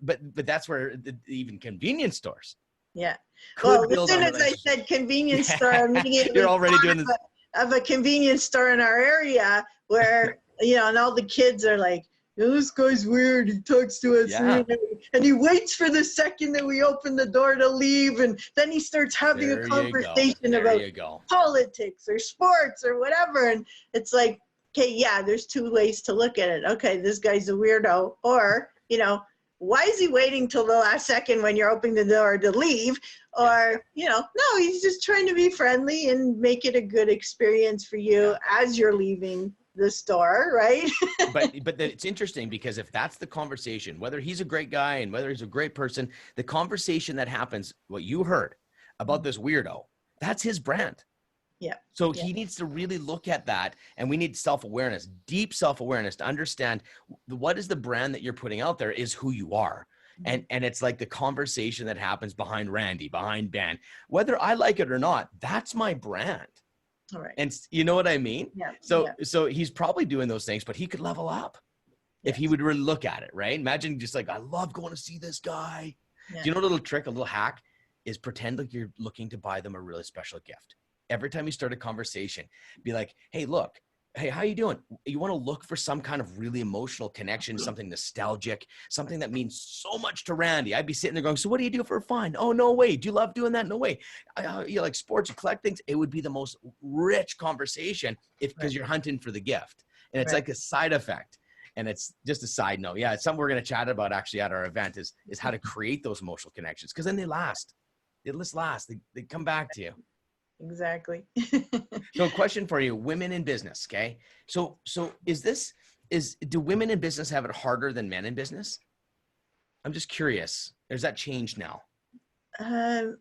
But that's where even convenience stores. Yeah. Well, as soon as I said convenience store, immediately you're already doing this. Of a convenience store in our area where, you know, and all the kids are like, this guy's weird. He talks to us and he waits for the second that we open the door to leave. And then he starts having a conversation about politics or sports or whatever. And it's like, okay, yeah, there's two ways to look at it. Okay, this guy's a weirdo. Or, you know, why is he waiting till the last second when you're opening the door to leave? Or, you know, no, he's just trying to be friendly and make it a good experience for you as you're leaving the store, right? but it's interesting because if that's the conversation, whether he's a great guy and whether he's a great person, the conversation that happens, what you heard about this weirdo, that's his brand. Yeah. So he needs to really look at that, and we need self-awareness, deep self-awareness to understand what is the brand that you're putting out there is who you are. And it's like the conversation that happens behind Randy, behind Ben, whether I like it or not, that's my brand. All right. And you know what I mean? Yeah. So he's probably doing those things, but he could level up if he would really look at it, right? Imagine just like, I love going to see this guy. Do you know a little trick, a little hack is pretend like you're looking to buy them a really special gift. Every time you start a conversation, be like, hey, look, hey, how you doing? You want to look for some kind of really emotional connection, something nostalgic, something that means so much to Randy. I'd be sitting there going, so what do you do for fun? Oh, no way. Do you love doing that? No way. You like sports, you collect things. It would be the most rich conversation because you're hunting for the gift. And it's Right. like a side effect. And it's just a side note. Yeah, it's something we're going to chat about actually at our event is how to create those emotional connections. Because then they last. They just last. They come back to you. Exactly. So a question for you, women in business. Okay. So do women in business have it harder than men in business? I'm just curious. Or has that changed now?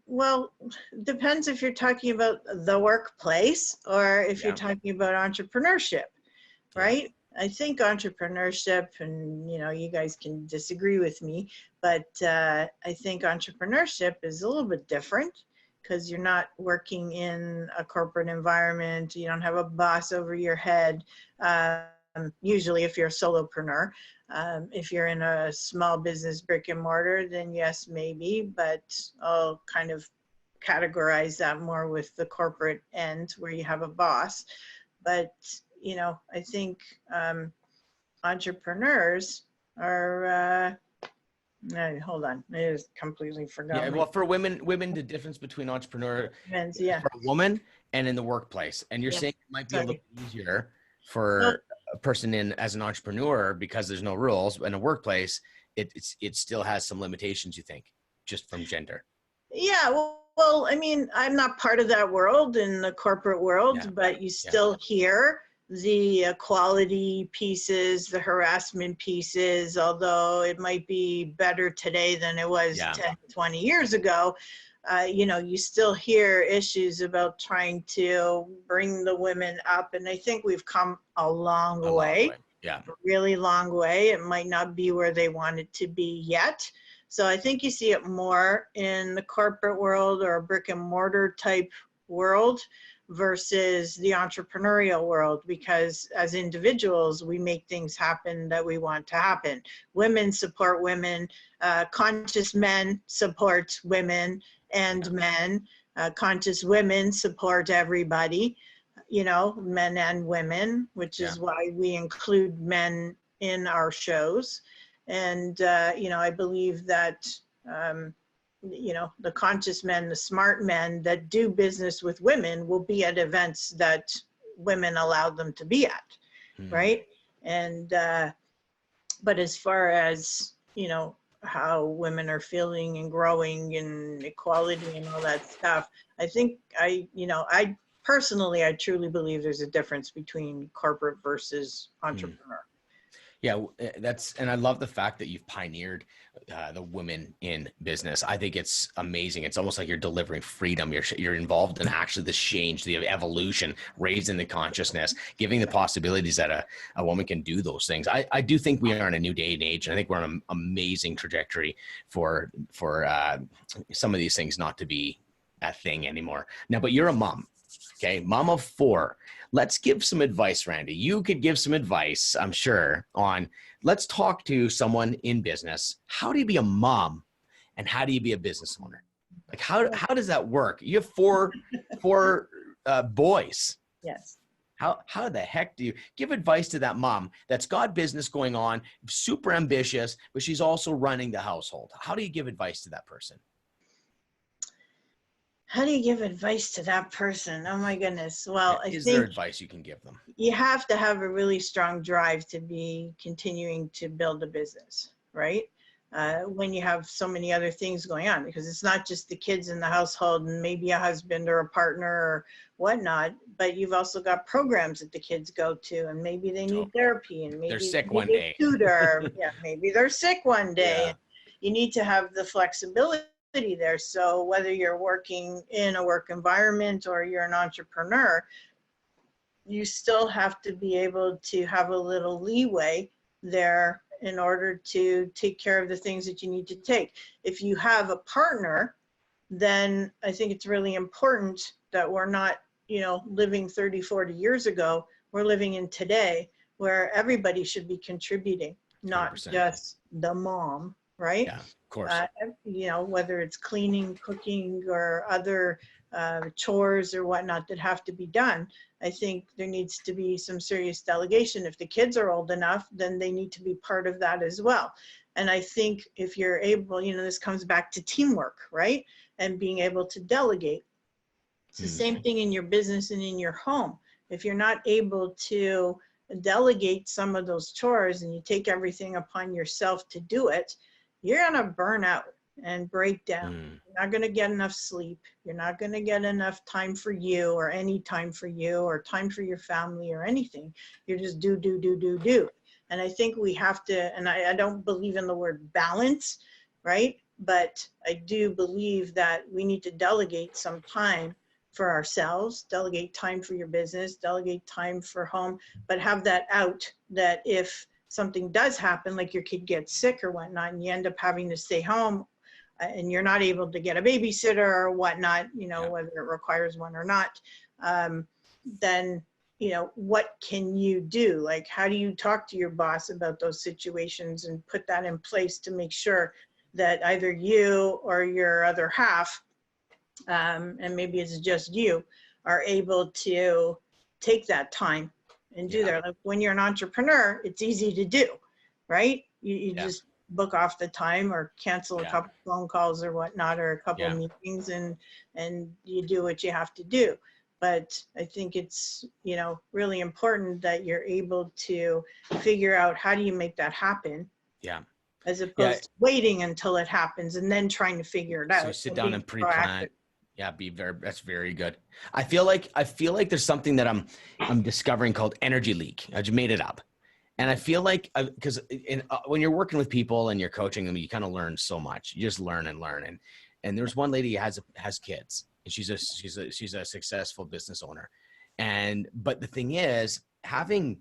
Well, depends if you're talking about the workplace or if you're Yeah. talking about entrepreneurship, Yeah. right? I think entrepreneurship, and you guys can disagree with me, but I think entrepreneurship is a little bit different because you're not working in a corporate environment. You don't have a boss over your head. Usually, if you're a solopreneur. If you're in a small business brick and mortar, then yes, maybe, but I'll kind of categorize that more with the corporate end where you have a boss. But, I think entrepreneurs are, hold on, I just completely forgot Yeah. my Well, for women, the difference between entrepreneur friends. Yeah, for a woman and in the workplace. And you're yeah, saying it might be a little sorry. easier Well, for a person in as an entrepreneur because there's no rules. In a workplace, it still has some limitations, you think, just from gender. yeah, well, I mean, I'm not part of that world in the corporate Yeah. world, but you Yeah. still hear the equality pieces, the harassment pieces, although it might be better today than it was Yeah. 10, 20 years ago. You still hear issues about trying to bring the women up. And I think we've come a long A long way. way, Yeah. a really long way. It might not be where they want it to be yet. So I think you see it more in the corporate world or a brick and mortar type world versus the entrepreneurial world, because as individuals, we make things happen that we want to happen. Women support women, conscious men support women and men, conscious women support everybody, men and women, which Yeah. is why we include men in our shows. And, I believe that, the conscious men, the smart men that do business with women will be at events that women allow them to be at, right? And, but as far as, how women are feeling and growing and equality and all that stuff, I think I personally, I truly believe there's a difference between corporate versus entrepreneur. Yeah, and I love the fact that you've pioneered the women in business. I think it's amazing. It's almost like you're delivering freedom. You're involved in actually the change, the evolution, raising the consciousness, giving the possibilities that a woman can do those things. I do think we are in a new day and age, and I think we're on an amazing trajectory for some of these things not to be a thing anymore. Now, but you're a mom, okay, mom of 4. Let's give some advice, Randy. You could give some advice, I'm sure, on let's talk to someone in business. How do you be a mom and how do you be a business owner? Like how does that work? You have four boys. Yes. How the heck do you give advice to that mom that's got business going on, super ambitious, but she's also running the household? How do you give advice to that person? How do you give advice to that person? Oh my goodness. Well, I Is there think advice you can give them? you have to have a really strong drive to be continuing to build a business, right? When you have so many other things going on, because it's not just the kids in the household and maybe a husband or a partner or whatnot, but you've also got programs that the kids go to, and maybe they need therapy, and maybe They're sick they one need day. a tutor. Yeah, maybe they're sick one day. Yeah. You need to have the flexibility there. So whether you're working in a work environment or you're an entrepreneur, you still have to be able to have a little leeway there in order to take care of the things that you need to take. If you have a partner, then I think it's really important that we're not, living 30, 40 years ago. We're living in today where everybody should be contributing, not 100%. just the mom, right? Yeah, of course. Whether it's cleaning, cooking, or other chores or whatnot that have to be done. I think there needs to be some serious delegation. If the kids are old enough, then they need to be part of that as well. And I think if you're able, this comes back to teamwork, right? And being able to delegate. It's the same thing in your business and in your home. If you're not able to delegate some of those chores and you take everything upon yourself to do it, you're going to burn out and break down. You're not going to get enough sleep. You're not going to get enough time for you, or any time for you, or time for your family or anything. You're just do. And I think we have to, and I don't believe in the word balance, right? But I do believe that we need to delegate some time for ourselves, delegate time for your business, delegate time for home, but have that out, that if something does happen, like your kid gets sick or whatnot, and you end up having to stay home, and you're not able to get a babysitter or whatnot, you know, whether it requires one or not, then, you know, what can you do? Like, how do you talk to your boss about those situations and put that in place to make sure that either you or your other half, and maybe it's just you, are able to take that time and do that. Like when you're an entrepreneur, it's easy to do, right? You just book off the time or cancel a couple phone calls or whatnot, or a couple of meetings, and you do what you have to do. But I think it's, you know, really important that you're able to figure out how do you make that happen. As opposed to waiting until it happens and then trying to figure it out. So you sit down and pre-plan. That's very good. I feel like there's something that I'm discovering called energy leak. I just made it up. And I feel like, because when you're working with people and you're coaching them, you kind of learn so much. You just learn and learn. And there's one lady who has kids, and she's a successful business owner. But the thing is, having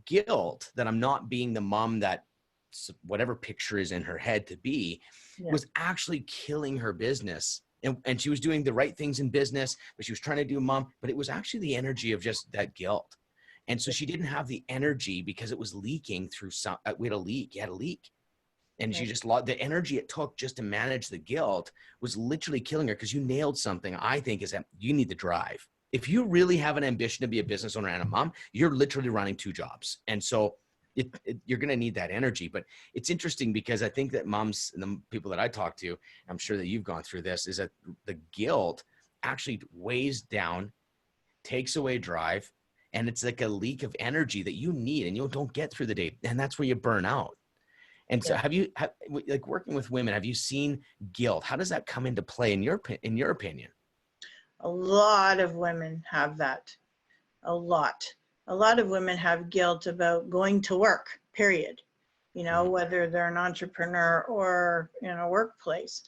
guilt that I'm not being the mom that whatever picture is in her head to be, was actually killing her business. And she was doing the right things in business, but she was trying to do mom, but it was actually the energy of just that guilt. And so she didn't have the energy because it was leaking through we had a leak. And she just lost the energy it took just to manage the guilt, was literally killing her. Because you nailed something, I think, is that you need the drive. If you really have an ambition to be a business owner and a mom, you're literally running 2 jobs. And so you're going to need that energy. But it's interesting because I think that moms and the people that I talk to, I'm sure that you've gone through this, is that the guilt actually weighs down, takes away drive, and it's like a leak of energy that you need and you don't get through the day. And that's where you burn out. And so like working with women, have you seen guilt? How does that come into play in your opinion? A lot of women have that. A lot of women have guilt about going to work, period. You know, whether they're an entrepreneur or in a workplace,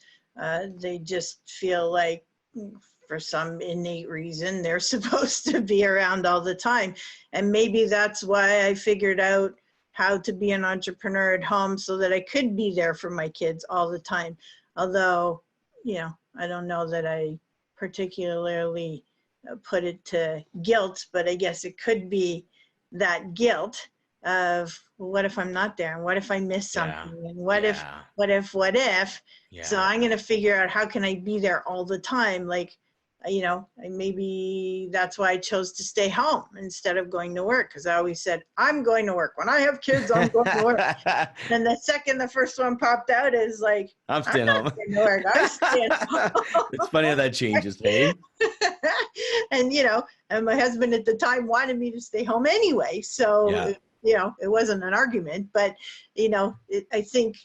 they just feel like for some innate reason, they're supposed to be around all the time. And maybe that's why I figured out how to be an entrepreneur at home, so that I could be there for my kids all the time. Although, you know, I don't know that I particularly put it to guilt, but I guess it could be that guilt of, well, what if I'm not there? And what if I miss something? And what if? So I'm going to figure out, how can I be there all the time? Like, you know, maybe that's why I chose to stay home instead of going to work. Because I always said, I'm going to work. When I have kids, I'm going to work. And the second the first one popped out is like, I'm staying home. I'm staying home. It's funny how that changes, hey? And, you know, and my husband at the time wanted me to stay home anyway. So, you know, it wasn't an argument. But, you know, I think,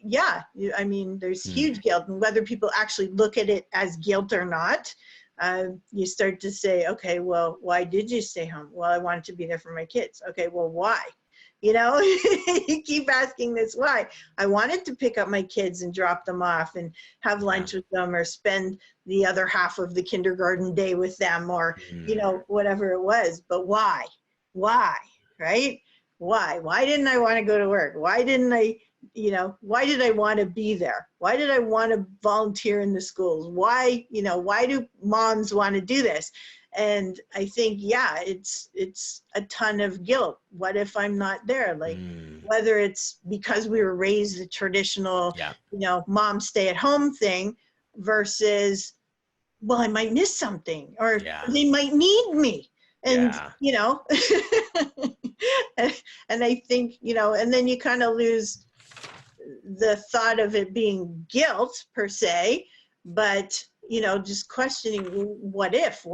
I mean, there's huge guilt, and whether people actually look at it as guilt or not, you start to say, okay, well, why did you stay home? Well, I wanted to be there for my kids. Okay, well, why? You know, you keep asking this why. I wanted to pick up my kids and drop them off and have lunch with them, or spend the other half of the kindergarten day with them, or, you know, whatever it was. But why? Why? Right? Why didn't I want to go to work? Why didn't I, you know, why did I want to be there? Why did I want to volunteer in the schools? Why, you know, why do moms want to do this? And I think, it's a ton of guilt. What if I'm not there? Like, whether it's because we were raised the traditional, you know, mom stay at home thing, versus, well, I might miss something, or they might need me. And, you know, and I think, you know, and then you kind of lose the thought of it being guilt per se, but, you know, just questioning, what if,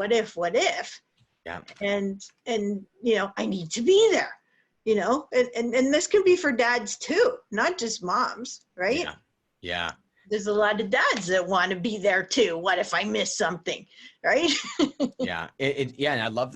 and, you know, I need to be there. you know, and this can be for dads too, not just moms, right? Yeah. Yeah. There's a lot of dads that want to be there too. What if I miss something, right? Yeah. Yeah. And I love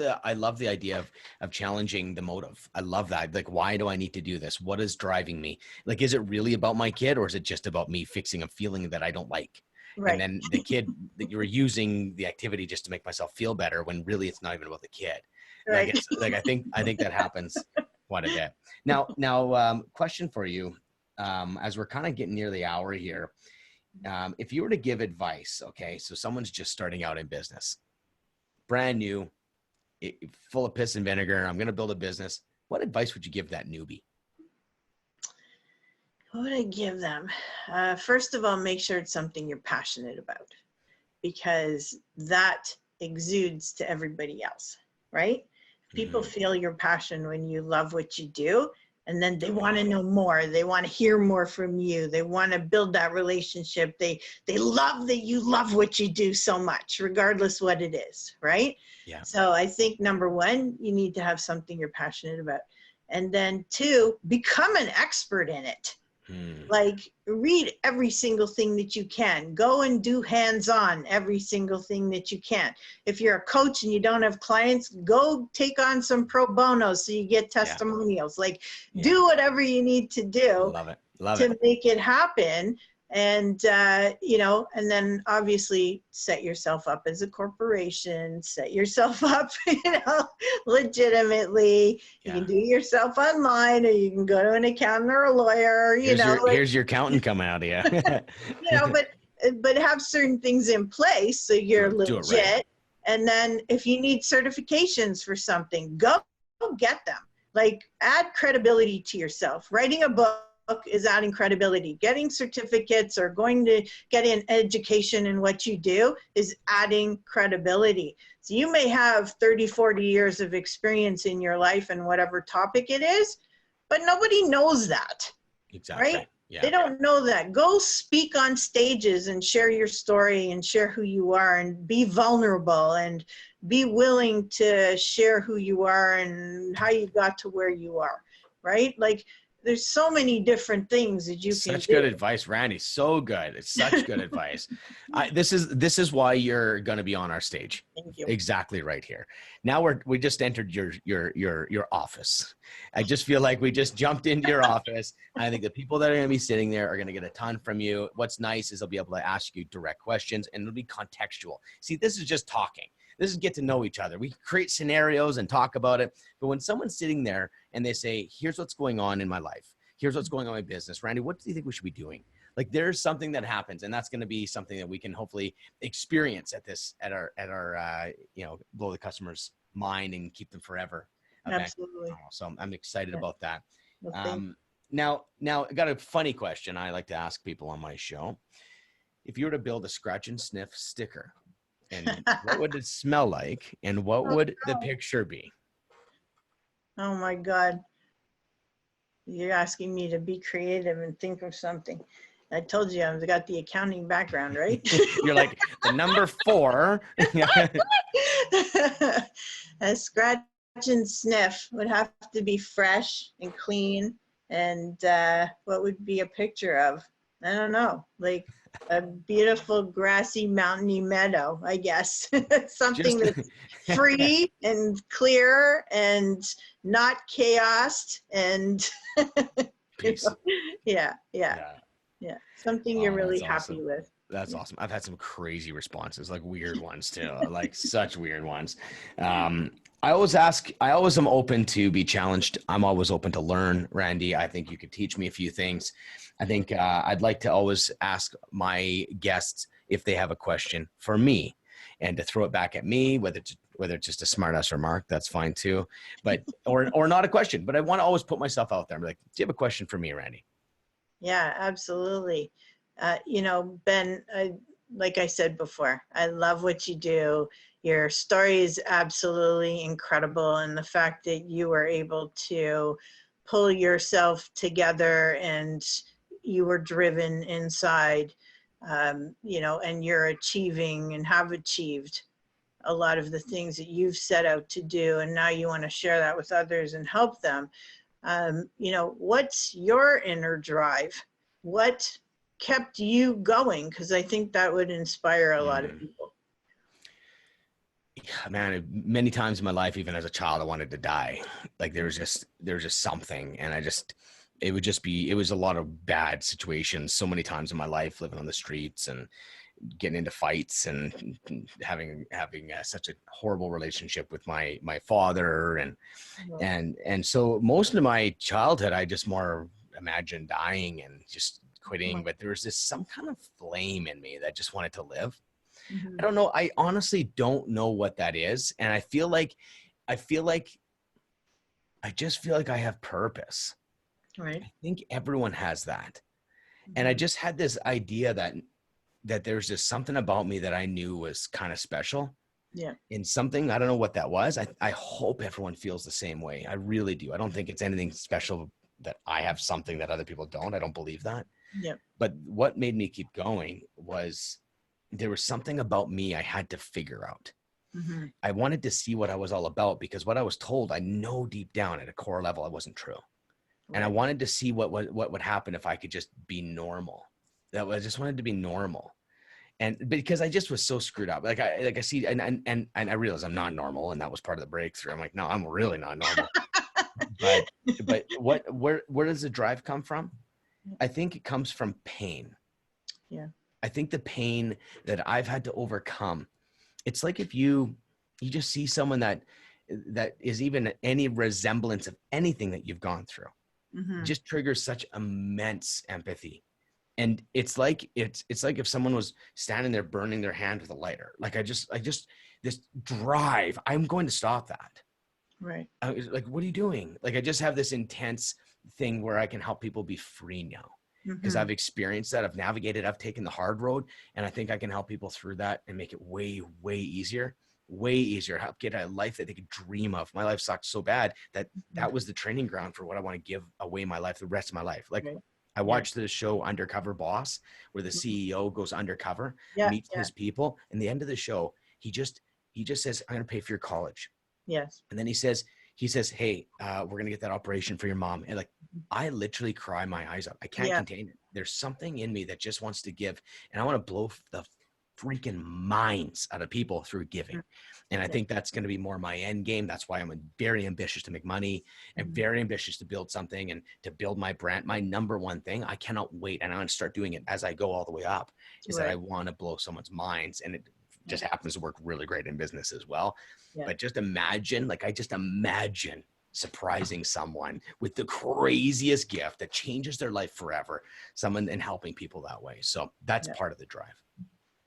the idea of challenging the motive. I love that. Like, why do I need to do this? What is driving me? Like, is it really about my kid, or is it just about me fixing a feeling that I don't like? And Right. then the kid, that you were using the activity just to make myself feel better, when really it's not even about the kid. Like, Right. it's like, I think that happens quite a bit. Now, question for you, as we're kind of getting near the hour here. If you were to give advice, okay, so someone's just starting out in business, brand new, full of piss and vinegar, I'm going to build a business. What advice would you give that newbie? What would I give them? First of all, make sure it's something you're passionate about, because that exudes to everybody else, right? People feel your passion when you love what you do, and then they want to know more. They want to hear more from you. They want to build that relationship. They love that you love what you do so much, regardless what it is, right? Yeah. So I think number one, you need to have something you're passionate about. And then two, become an expert in it. Like, read every single thing that you can. Go and do hands-on every single thing that you can. If you're a coach and you don't have clients, go take on some pro bono so you get testimonials. Like, do whatever you need to do Love it. Love to it. make it happen. And, you know, and then obviously set yourself up as a corporation, set yourself up, you know, legitimately. You can do it yourself online, or you can go to an accountant or a lawyer, you know. Here's your accountant coming out of you. You know, but have certain things in place so you're do it legit. right. And then if you need certifications for something, go get them. Like, add credibility to yourself. Writing a book is adding credibility. Getting certificates or going to get an education in what you do is adding credibility. So you may have 30, 40 years of experience in your life and whatever topic it is, but nobody knows that. Exactly. Right? Yeah. They don't know that. Go speak on stages and share your story and share who you are, and be vulnerable and be willing to share who you are and how you got to where you are, right? Like, there's so many different things that you can do. Such good advice, Randy. So good. It's such good advice. This is why you're going to be on our stage. Thank you. Exactly right here. Now we just entered your office. I just feel like we just jumped into your office. I think the people that are going to be sitting there are going to get a ton from you. What's nice is they'll be able to ask you direct questions, and it'll be contextual. See, this is just talking. This is get to know each other. We create scenarios and talk about it. But when someone's sitting there and they say, here's what's going on in my life, here's what's going on in my business, Randy, what do you think we should be doing? Like, there's something that happens, and that's going to be something that we can hopefully experience at our you know, blow the customer's mind and keep them forever. Absolutely. So I'm excited about that. Well, now I got a funny question I like to ask people on my show. If you were to build a scratch and sniff sticker, and what would it smell like, and what would the picture be? Oh my God. You're asking me to be creative and think of something. I told you I've got the accounting background, right? You're like, the number 4. A scratch and sniff would have to be fresh and clean. And what would be a picture of? I don't know, like a beautiful grassy mountainy meadow, I guess. Something that's free and clear and not chaos and Peace. Yeah. Something you're really happy awesome. with. That's awesome. I've had some crazy responses, like weird ones too, like such weird ones. I always am open to be challenged. I'm always open to learn, Randy. I think you could teach me a few things. I think I'd like to always ask my guests if they have a question for me, and to throw it back at me, whether it's just a smart ass remark, that's fine too. But, or not a question, but I want to always put myself out there. I'm like, do you have a question for me, Randy? Yeah, absolutely. You know, Ben, like I said before, I love what you do. Your story is absolutely incredible. And the fact that you were able to pull yourself together and you were driven inside, you know, and you're achieving and have achieved a lot of the things that you've set out to do. And now you want to share that with others and help them. What's your inner drive? What kept you going? Because I think that would inspire a lot of people. Yeah, man, many times in my life, even as a child, I wanted to die. Like there was just something, and it was a lot of bad situations so many times in my life, living on the streets and getting into fights and having such a horrible relationship with my father, and so most of my childhood I just more imagined dying and just quitting, but there was this some kind of flame in me that just wanted to live. I don't know. I honestly don't know what that is. And I just feel like I have purpose. Right. I think everyone has that. And I just had this idea that there's just something about me that I knew was kind of special. Yeah. And something, I don't know what that was. I hope everyone feels the same way. I really do. I don't think it's anything special that I have something that other people don't. I don't believe that. Yeah. But what made me keep going was there was something about me I had to figure out. I wanted to see what I was all about, because what I was told, I know deep down at a core level, it wasn't true. Right. And I wanted to see what would happen if I could just be normal. I just wanted to be normal. And because I just was so screwed up, like I see, and I realized I'm not normal. And that was part of the breakthrough. I'm like, no, I'm really not normal. but where does the drive come from? I think it comes from pain. Yeah. I think the pain that I've had to overcome, it's like if you just see someone that is even any resemblance of anything that you've gone through, it just triggers such immense empathy. And it's like if someone was standing there burning their hand with a lighter. Like I just this drive, I'm going to stop that. Right. I was like, what are you doing? Like I just have this intense thing where I can help people be free now. Because I've experienced that. I've navigated, I've taken the hard road, and I think I can help people through that and make it way, way easier, help get a life that they could dream of. My life sucked so bad that was the training ground for what I want to give away my life, the rest of my life. Like I watched the show Undercover Boss, where the CEO goes undercover, meets his people. And the end of the show, he just says, I'm going to pay for your college. Yes. And then he says, hey, we're going to get that operation for your mom. And like, I literally cry my eyes out. I can't contain it. There's something in me that just wants to give. And I want to blow the freaking minds out of people through giving. And I think that's going to be more my end game. That's why I'm very ambitious to make money and very ambitious to build something and to build my brand. My number one thing, I cannot wait. And I'm going to start doing it as I go all the way up, is that I want to blow someone's minds. And it just happens to work really great in business as well. But just imagine, like, I just imagine surprising someone with the craziest gift that changes their life forever, someone, and helping people that way. So that's part of the drive.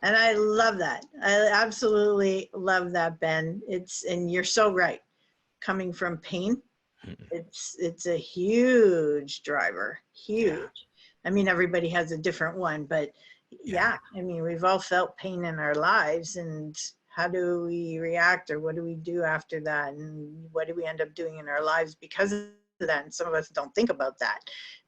And I love that. I absolutely love that, Ben. And you're so right. Coming from pain, it's a huge driver, huge. Yeah. I mean, everybody has a different one, but I mean, we've all felt pain in our lives, and how do we react, or what do we do after that? And what do we end up doing in our lives because of that? And some of us don't think about that,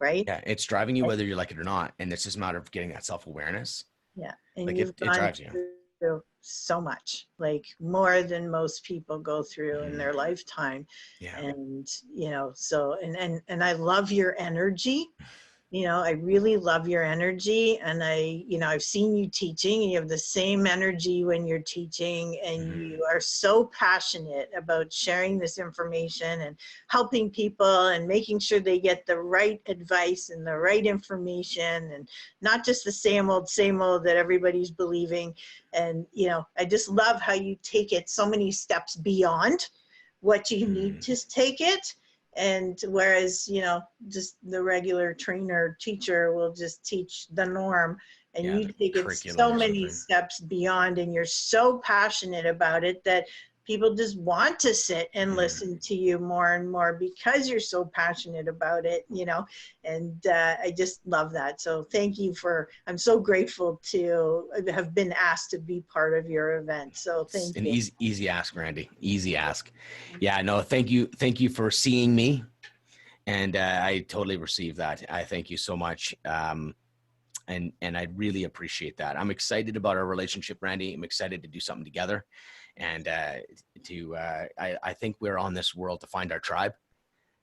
right? Yeah, it's driving you whether you like it or not. And it's just a matter of getting that self-awareness. Yeah. And like you've it drives you through so much, like more than most people go through in their lifetime. Yeah. And, so, and I love your energy. I really love your energy, and I've seen you teaching, and you have the same energy when you're teaching, and you are so passionate about sharing this information and helping people and making sure they get the right advice and the right information, and not just the same old that everybody's believing. And, I just love how you take it so many steps beyond what you need to take it. And whereas, just the regular trainer teacher will just teach the norm, and you take it so many steps beyond, and you're so passionate about it that people just want to sit and listen to you more and more because you're so passionate about it, and I just love that. So thank you I'm so grateful to have been asked to be part of your event. So thank you. An easy ask, Randy. Easy ask. Yeah, no, thank you. Thank you for seeing me. And I totally received that. I thank you so much. And I really appreciate that. I'm excited about our relationship, Randy. I'm excited to do something together. And I think we're on this world to find our tribe.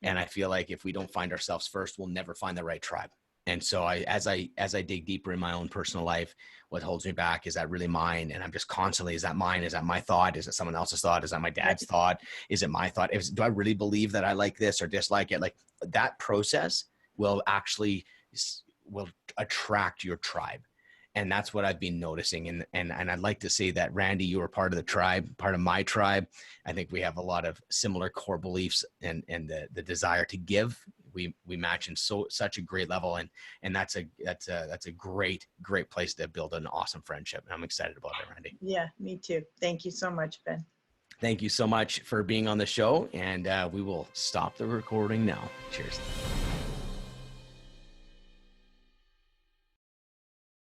And I feel like if we don't find ourselves first, we'll never find the right tribe. And so as I dig deeper in my own personal life, what holds me back, is that really mine? And I'm just constantly, is that mine? Is that my thought? Is it someone else's thought? Is that my dad's thought? Is it my thought? Do I really believe that I like this or dislike it? Like, that process will actually will attract your tribe. And that's what I've been noticing. And I'd like to say that, Randi, you were part of the tribe, part of my tribe. I think we have a lot of similar core beliefs and the desire to give. We match in such a great level. And that's a great place to build an awesome friendship. And I'm excited about it, Randi. Yeah, me too. Thank you so much, Ben. Thank you so much for being on the show. And we will stop the recording now. Cheers.